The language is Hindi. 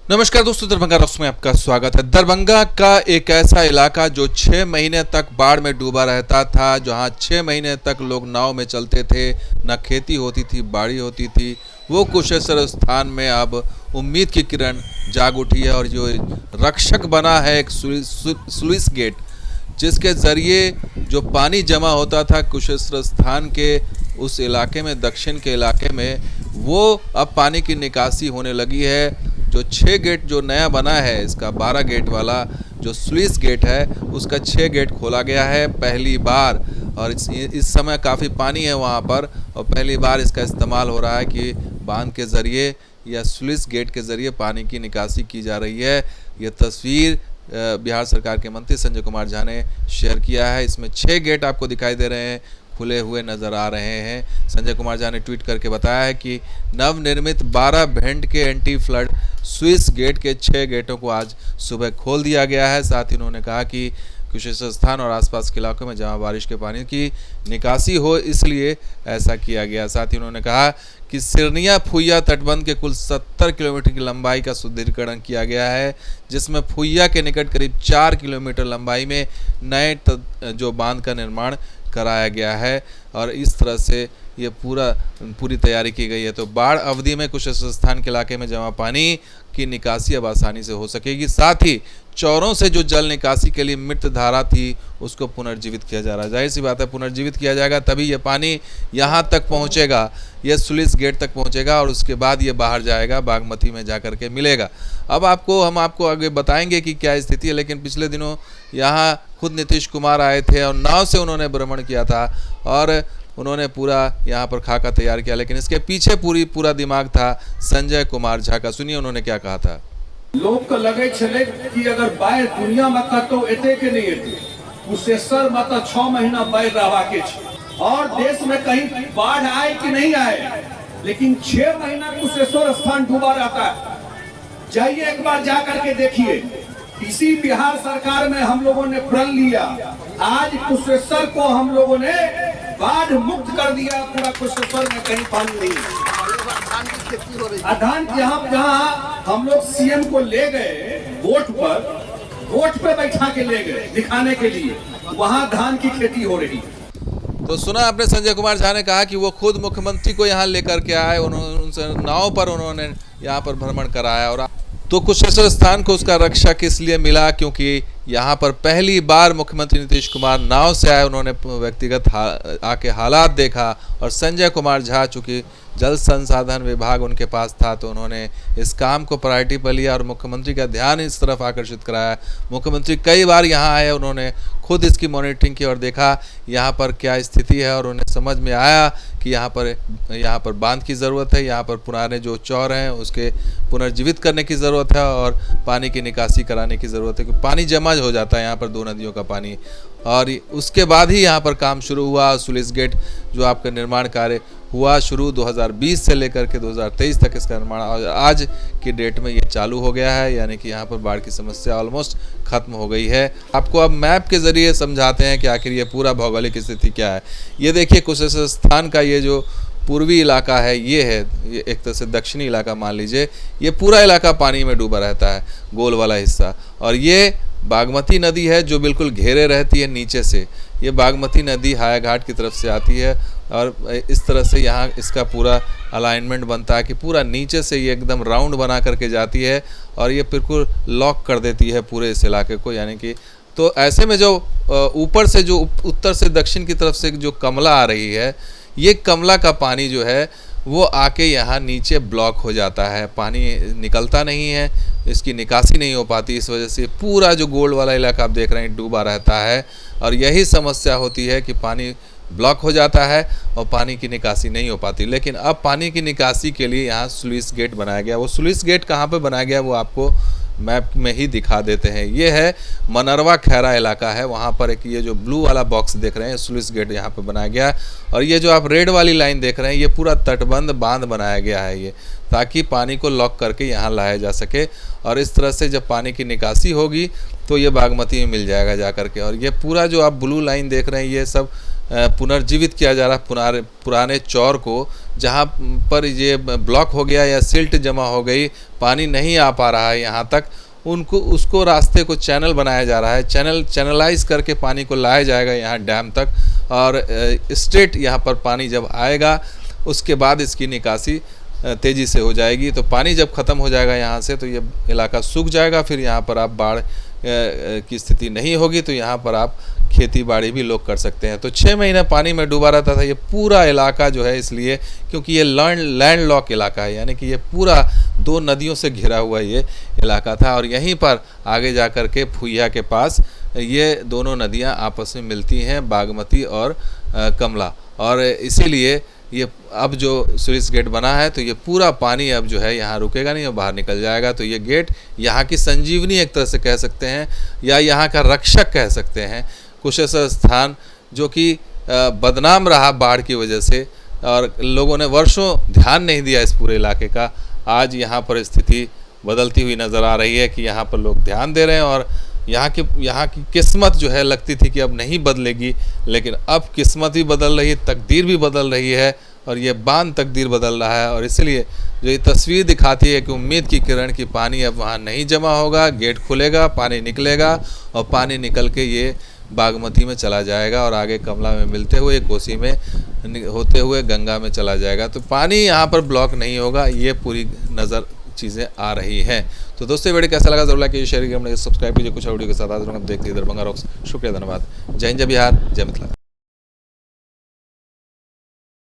नमस्कार दोस्तों, दरभंगा रॉक्स में आपका स्वागत है। दरभंगा का एक ऐसा इलाका जो 6 महीने तक बाढ़ में डूबा रहता था, जहां 6 महीने तक लोग नाव में चलते थे, न खेती होती थी, बाड़ी होती थी। वो कुशेश्वर स्थान में अब उम्मीद की किरण जाग उठी है और जो रक्षक बना है एक स्लुइस गेट, जिसके ज़रिए जो पानी जमा होता था कुशेश्वर स्थान के उस इलाके में, दक्षिण के इलाके में, वो अब पानी की निकासी होने लगी है। जो 6 गेट जो नया बना है, इसका 12 गेट वाला जो स्लुइस गेट है, उसका 6 गेट खोला गया है पहली बार। और इस समय काफ़ी पानी है वहाँ पर, और पहली बार इसका इस्तेमाल हो रहा है कि बांध के ज़रिए या स्लुइस गेट के ज़रिए पानी की निकासी की जा रही है। ये तस्वीर बिहार सरकार के मंत्री संजय कुमार झा ने शेयर किया है। इसमें 6 गेट आपको दिखाई दे रहे हैं, खुले हुए नज़र आ रहे हैं। संजय कुमार झा ने ट्वीट करके बताया है कि नवनिर्मित 12 भेंट के एंटी फ्लड स्लुइस गेट के 6 गेटों को आज सुबह खोल दिया गया है। साथ ही उन्होंने कहा कि कुशेश्वर स्थान और आसपास के इलाकों में जहां बारिश के पानी की निकासी हो, इसलिए ऐसा किया गया। साथ ही उन्होंने कहा कि सिरनिया फुइया तटबंध के कुल 70 किलोमीटर की लंबाई का सुदृढ़ीकरण किया गया है, जिसमें फुइया के निकट करीब 4 किलोमीटर लंबाई में नए जो बांध का निर्माण कराया गया है। और इस तरह से ये पूरी तैयारी की गई है। तो बाढ़ अवधि में कुशेश्वर स्थान के इलाके में जमा पानी की निकासी अब आसानी से हो सकेगी। साथ ही चौरों से जो जल निकासी के लिए मृत धारा थी, उसको पुनर्जीवित किया जा रहा है। जाहिर सी बात है, पुनर्जीवित किया जाएगा तभी ये पानी यहाँ तक पहुँचेगा, ये स्लुइस गेट तक पहुँचेगा और उसके बाद ये बाहर जाएगा, बागमती में जा कर के मिलेगा। अब हम आपको आगे बताएंगे कि क्या स्थिति है। लेकिन पिछले दिनों यहाँ खुद नीतीश कुमार आए थे और नाव से उन्होंने भ्रमण किया था और उन्होंने पूरा यहाँ पर खाका तैयार किया। लेकिन इसके पीछे पूरा दिमाग था संजय कुमार झा का। सुनिए उन्होंने क्या कहा था। लोग को लगे छले कि अगर बाढ़ दुनिया में कतो एते के नहीं एते, कुशेश्वर में तो 6 महीना बाढ़ रहा के और देश में कहीं बाढ़ आए कि नहीं आए, लेकिन 6 महीना कुशेश्वर स्थान डूबा रहता है। जाइए एक बार जा करके देखिए। इसी बिहार सरकार में हम लोगों ने प्रण लिया, आज कुशेश्वर को हम लोगों ने बाढ़ मुक्त कर दिया। पूरा कुशेश्वर में कहीं पानी नहीं। धान जहाँ हम लोग सीएम को ले गए वोट पे बैठा के ले गए दिखाने के लिए, वहाँ धान की खेती हो रही। तो सुना आपने, संजय कुमार झा ने कहा कि वो खुद मुख्यमंत्री को यहाँ लेकर के आए, उनसे नाव पर उन्होंने यहाँ पर भ्रमण कराया। और तो कुशेश्वर स्थान को उसका रक्षक इसलिए मिला क्योंकि यहाँ पर पहली बार मुख्यमंत्री नीतीश कुमार नाव से आए। उन्होंने व्यक्तिगत आके हालात देखा और संजय कुमार झा, चूँकि जल संसाधन विभाग उनके पास था, तो उन्होंने इस काम को प्रायोरिटी पर लिया और मुख्यमंत्री का ध्यान इस तरफ आकर्षित कराया। मुख्यमंत्री कई बार यहाँ आए, उन्होंने खुद इसकी मॉनिटरिंग की और देखा यहाँ पर क्या स्थिति है और उन्हें समझ में आया कि यहाँ पर बांध की ज़रूरत है, यहाँ पर पुराने जो चौर हैं उसके पुनर्जीवित करने की ज़रूरत है और पानी की निकासी कराने की ज़रूरत है, क्योंकि पानी जमा हो जाता है यहाँ पर 2 नदियों का पानी। और उसके बाद ही यहाँ पर काम शुरू हुआ। स्लुइस गेट जो आपका निर्माण कार्य हुआ शुरू 2020 से लेकर के 2023 तक इसका निर्माण, और आज की डेट में ये चालू हो गया है। यानी कि यहाँ पर बाढ़ की समस्या ऑलमोस्ट खत्म हो गई है। आपको अब मैप के ज़रिए समझाते हैं कि आखिर ये पूरा भौगोलिक स्थिति क्या है। ये देखिए, कुशेश्वर स्थान का ये जो पूर्वी इलाका है, ये है, ये एक तरह से दक्षिणी इलाका मान लीजिए। ये पूरा इलाका पानी में डूबा रहता है, गोल वाला हिस्सा। और ये बागमती नदी है जो बिल्कुल घेरे रहती है नीचे से। ये बागमती नदी हायाघाट की तरफ से आती है और इस तरह से यहाँ इसका पूरा अलाइनमेंट बनता है कि पूरा नीचे से ये एकदम राउंड बना करके जाती है और ये बिल्कुल लॉक कर देती है पूरे इस इलाके को। यानी कि तो ऐसे में जो ऊपर से जो उत्तर से दक्षिण की तरफ से जो कमला आ रही है, ये कमला का पानी जो है वो आके यहाँ नीचे ब्लॉक हो जाता है, पानी निकलता नहीं है, इसकी निकासी नहीं हो पाती। इस वजह से पूरा जो गोल्ड वाला इलाका आप देख रहे हैं डूबा रहता है और यही समस्या होती है कि पानी ब्लॉक हो जाता है और पानी की निकासी नहीं हो पाती। लेकिन अब पानी की निकासी के लिए यहाँ स्लुइस गेट बनाया गया। वो स्लुइस गेट कहाँ पे बनाया गया वो आपको मैप में ही दिखा देते हैं। ये है मनरवा खैरा इलाका है, वहाँ पर एक ये जो ब्लू वाला बॉक्स देख रहे हैं, स्लुइस गेट यहाँ पे बनाया गया। और ये जो आप रेड वाली लाइन देख रहे हैं, ये पूरा तटबंध बांध बनाया गया है ये, ताकि पानी को लॉक करके यहाँ लाया जा सके। और इस तरह से जब पानी की निकासी होगी तो ये बागमती में मिल जाएगा जा करके। और ये पूरा जो आप ब्लू लाइन देख रहे हैं, ये सब पुनर्जीवित किया जा रहा है पुराने चौर को, जहाँ पर ये ब्लॉक हो गया या सिल्ट जमा हो गई, पानी नहीं आ पा रहा है यहाँ तक, उसको रास्ते को चैनल बनाया जा रहा है, चैनलाइज करके पानी को लाया जाएगा यहाँ डैम तक, और स्ट्रेट यहाँ पर पानी जब आएगा उसके बाद इसकी निकासी तेज़ी से हो जाएगी। तो पानी जब ख़त्म हो जाएगा यहाँ से तो ये इलाका सूख जाएगा, फिर यहाँ पर आप बाढ़ की स्थिति नहीं होगी, तो यहाँ पर आप खेती बाड़ी भी लोग कर सकते हैं। तो 6 महीने पानी में डूबा रहता था ये पूरा इलाका जो है, इसलिए क्योंकि ये लैंड लॉक इलाका है, यानी कि ये पूरा 2 नदियों से घिरा हुआ ये इलाका था, और यहीं पर आगे जा कर के फुइया के पास ये दोनों नदियाँ आपस में मिलती हैं, बागमती और कमला, और इसीलिए ये अब जो स्लुइस गेट बना है तो ये पूरा पानी अब जो है यहाँ रुकेगा नहीं और बाहर निकल जाएगा। तो ये गेट यहाँ की संजीवनी एक तरह से कह सकते हैं, या यहाँ का रक्षक कह सकते हैं। कुशेश्वर स्थान जो कि बदनाम रहा बाढ़ की वजह से, और लोगों ने वर्षों ध्यान नहीं दिया इस पूरे इलाके का, आज यहाँ पर स्थिति बदलती हुई नज़र आ रही है कि यहाँ पर लोग ध्यान दे रहे हैं, और यहाँ की किस्मत जो है लगती थी कि अब नहीं बदलेगी, लेकिन अब किस्मत भी बदल रही है, तकदीर भी बदल रही है, और ये बांध तकदीर बदल रहा है। और इसलिए जो ये तस्वीर दिखाती है कि उम्मीद की किरण की पानी अब वहाँ नहीं जमा होगा, गेट खुलेगा, पानी निकलेगा, और पानी निकल के ये बागमती में चला जाएगा, और आगे कमला में मिलते हुए कोसी में होते हुए गंगा में चला जाएगा। तो पानी यहाँ पर ब्लॉक नहीं होगा, ये पूरी नज़र चीज़ें आ रही हैं। तो दोस्तों वीडियो कैसा लगा जरूर लाइक कीजिए, शेयर कीजिए, सब्सक्राइब कीजिए। कुछ वीडियो के साथ आज देखते हैं दरभंगा रॉक्स। शुक्रिया, धन्यवाद। जय हिंद, जय बिहार, जय मिथिला।